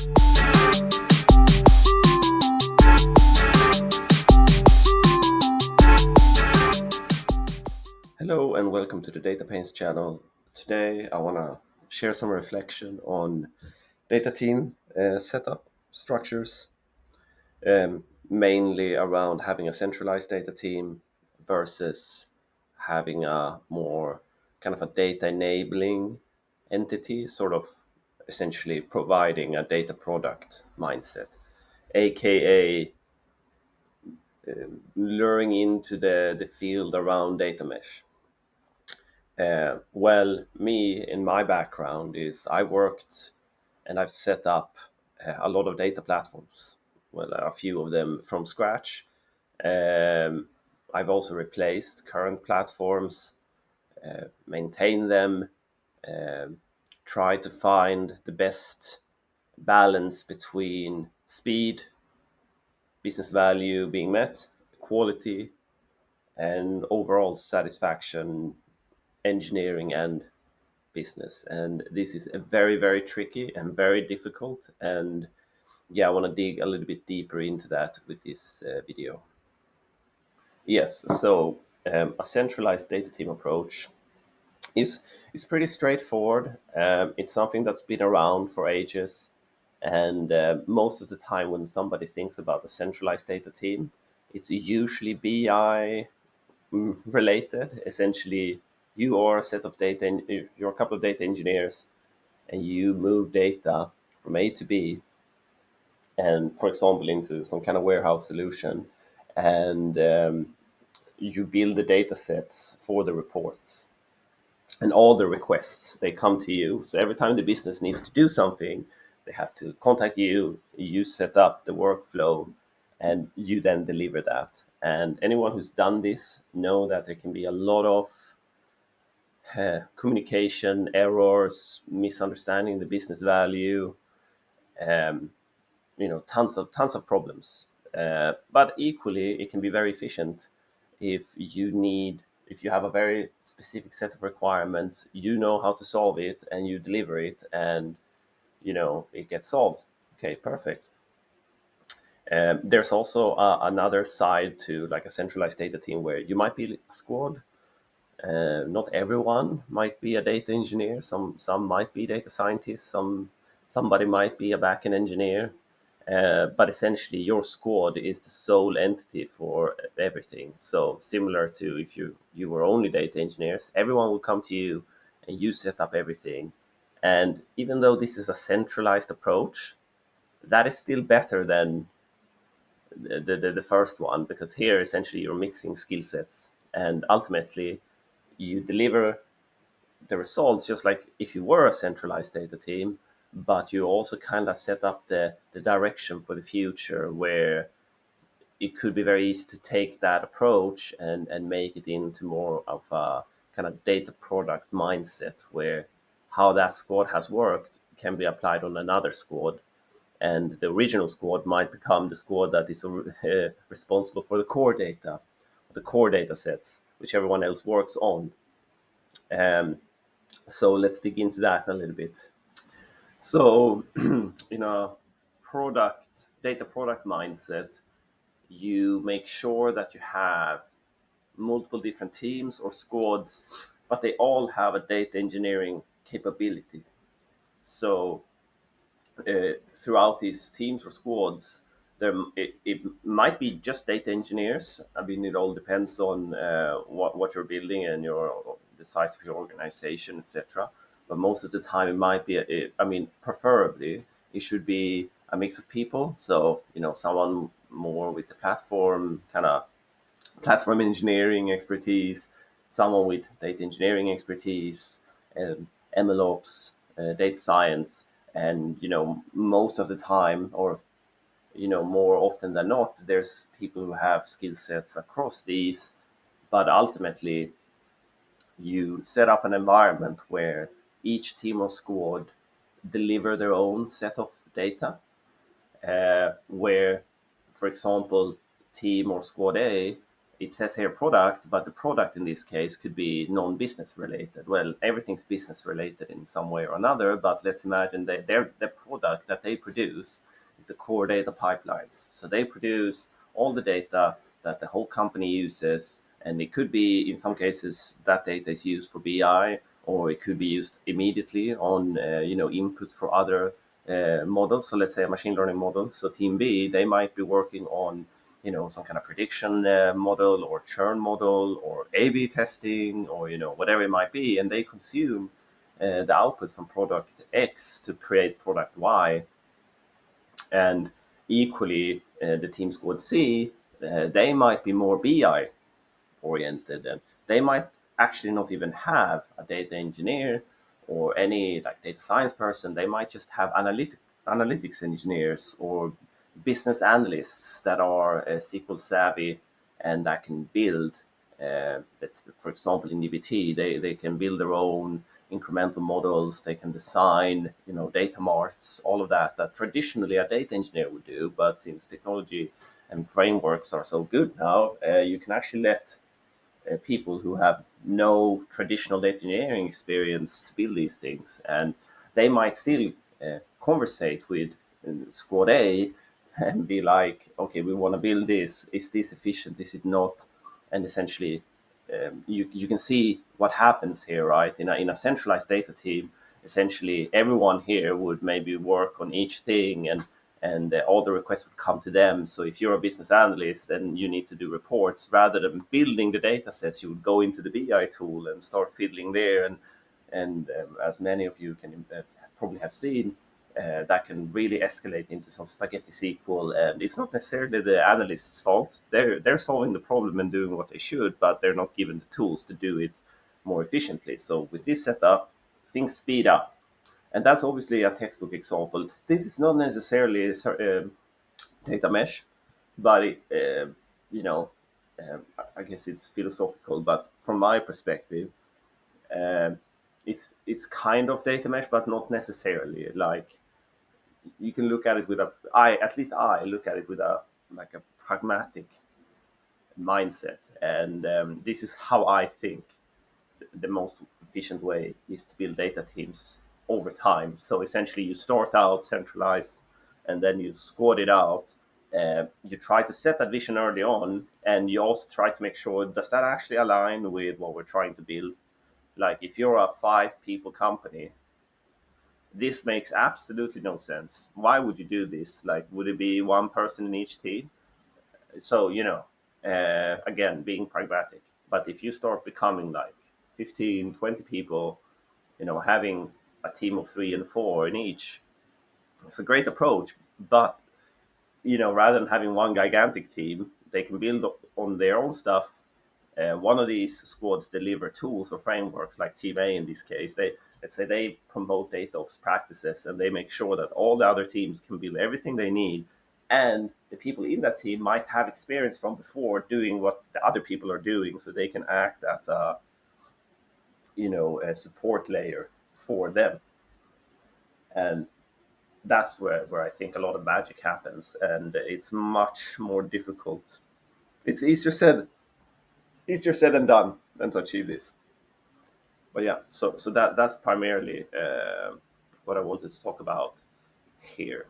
Hello and welcome to the DataPains channel. Today I want to share some reflection on data team setup structures, mainly around having a centralized data team versus having a more kind of a data enabling entity, sort of essentially providing a data product mindset, aka luring into the field around data mesh. Me, in my background, is I worked and I've set up a lot of data platforms. Well, a few of them from scratch. Um, I've also replaced current platforms, maintained them, um, try to find the best balance between speed, business value being met, quality, and overall satisfaction, engineering and business. And this is a very, very tricky and very difficult. And yeah, I want to dig a little bit deeper into that with this video. Yes, so a centralized data team approach is pretty straightforward. It's something that's been around for ages, and most of the time when somebody thinks about a centralized data team, it's usually BI related. Essentially, you are a set of data, and you're a couple of data engineers, and you move data from A to B, and for example, into some kind of warehouse solution, and you build the data sets for the reports. And all the requests, they come to you. So every time the business needs to do something, they have to contact you. You set up the workflow, and you then deliver that. And anyone who's done this know that there can be a lot of communication errors, misunderstanding the business value, um, tons of problems. But equally, it can be very efficient if you have a very specific set of requirements, you know how to solve it and you deliver it, and it gets solved. Okay, perfect. There's also another side to like a centralized data team where you might be a squad. Not everyone might be a data engineer. Some might be data scientists. Somebody might be a backend engineer. But essentially, your squad is the sole entity for everything. So similar to if you were only data engineers, everyone will come to you and you set up everything. And even though this is a centralized approach, that is still better than the first one, because here essentially you're mixing skill sets, and ultimately you deliver the results just like if you were a centralized data team, but you also kind of set up the direction for the future, where it could be very easy to take that approach and make it into more of a kind of data product mindset, where how that squad has worked can be applied on another squad, and the original squad might become the squad that is responsible for the core data sets, which everyone else works on. So let's dig into that a little bit. So, in a data product mindset, you make sure that you have multiple different teams or squads, but they all have a data engineering capability. So, throughout these teams or squads, it might be just data engineers. I mean, it all depends on what you're building and the size of your organization, etc. But most of the time, it might be. Preferably, it should be a mix of people. So someone more with the platform engineering expertise, someone with data engineering expertise, MLOps, data science, and most of the time, or more often than not, there's people who have skill sets across these. But ultimately, you set up an environment where each team or squad deliver their own set of data, where, for example, team or squad A it says here product, but the product in this case could be non-business related. Well, everything's business related in some way or another, but let's imagine that the product that they produce is the core data pipelines. So they produce all the data that the whole company uses, and it could be, in some cases, that data is used for BI, or it could be used immediately on input for other models. So let's say a machine learning model. So team B, they might be working on some kind of prediction model or churn model or A/B testing, or whatever it might be, and they consume the output from product X to create product Y. And equally, the team squad C, they might be more BI oriented, and they might actually not even have a data engineer or any like data science person. They might just have analytics engineers or business analysts that are SQL savvy and that can build. That's, for example, in EBT, they can build their own incremental models. They can design, data marts, all of that traditionally a data engineer would do. But since technology and frameworks are so good now, you can actually let people who have no traditional data engineering experience to build these things, and they might still conversate with squad A and be like, okay, we want to build this. Is this efficient? Is it not? And essentially, you can see what happens here, right? In a centralized data team, essentially everyone here would maybe work on each thing, and all the requests would come to them. So if you're a business analyst and you need to do reports, rather than building the data sets, you would go into the BI tool and start fiddling there. And as many of you can probably have seen, that can really escalate into some spaghetti SQL. And it's not necessarily the analyst's fault. They're solving the problem and doing what they should, but they're not given the tools to do it more efficiently. So with this setup, things speed up. And that's obviously a textbook example. This is not necessarily data mesh, but you know, I guess it's philosophical. But from my perspective, um, it's kind of data mesh, but not necessarily. Like, you can look at it with at least I look at it with a like a pragmatic mindset, and this is how I think the most efficient way is to build data teams over time. So essentially, you start out centralized, and then you squad it out. You try to set that vision early on, and you also try to make sure, does that actually align with what we're trying to build? Like, if you're a 5 people company, this makes absolutely no sense. Why would you do this? Like, would it be one person in each team? So, again, being pragmatic. But if you start becoming like 15, 20 people, having a team of 3 and 4 in each, it's a great approach. But, rather than having one gigantic team, they can build on their own stuff. One of these squads deliver tools or frameworks, like Team A in this case. Let's say they promote DataOps practices, and they make sure that all the other teams can build everything they need. And the people in that team might have experience from before doing what the other people are doing, so they can act as a support layer for them. And that's where I think a lot of magic happens, and it's much more difficult. It's easier said than done than to achieve this. But yeah, so that's primarily what I wanted to talk about here.